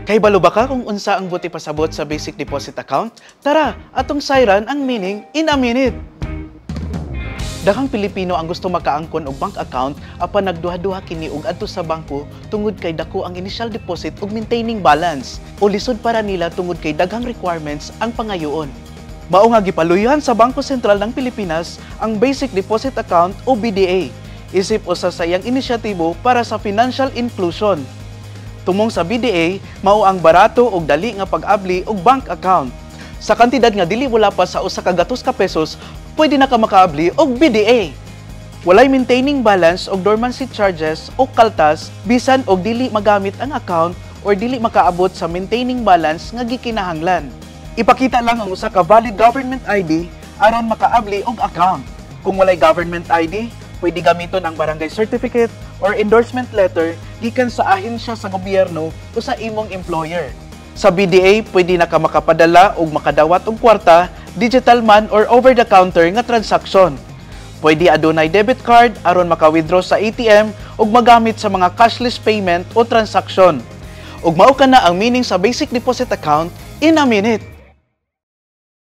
Kay balo ba ka kung unsa ang buti pasabot sa basic deposit account? Tara, atong sayran ang meaning in a minute. Daghang Pilipino ang gusto makaangkon og bank account apan nagduha-duha kini og adto sa bangko tungod kay dako ang initial deposit ug maintaining balance o lisod para nila tungod kay daghang requirements ang pangayoon. Mao nga gipaluyan sa Bangko Sentral ng Pilipinas ang Basic Deposit Account o BDA, isip usa sa iyang inisyatibo para sa financial inclusion. Tumong sa BDA, mao ang barato ug dali nga pag-abli og bank account. Sa kantidad nga dili wala pa sa usa ka gatos ka pesos, pwede na ka makaabli og BDA. Walay maintaining balance og dormancy charges o kaltas bisan og dili magamit ang account or dili makaabot sa maintaining balance nga gikinahanglan. Ipakita lang ang usa ka valid government ID aron makaabli og account. Kung walay government ID, pwede gamiton ang barangay certificate or endorsement letter gikan sa ahensya sa gobyerno o sa imong employer. Sa BDA, pwede na ka makapadala og makadawat og kwarta, digital man or over-the-counter nga transaksyon. Pwede adunay debit card aron maka-withdraw sa ATM ug magamit sa mga cashless payment o transaksyon. Ug mao kana ang meaning sa basic deposit account in a minute.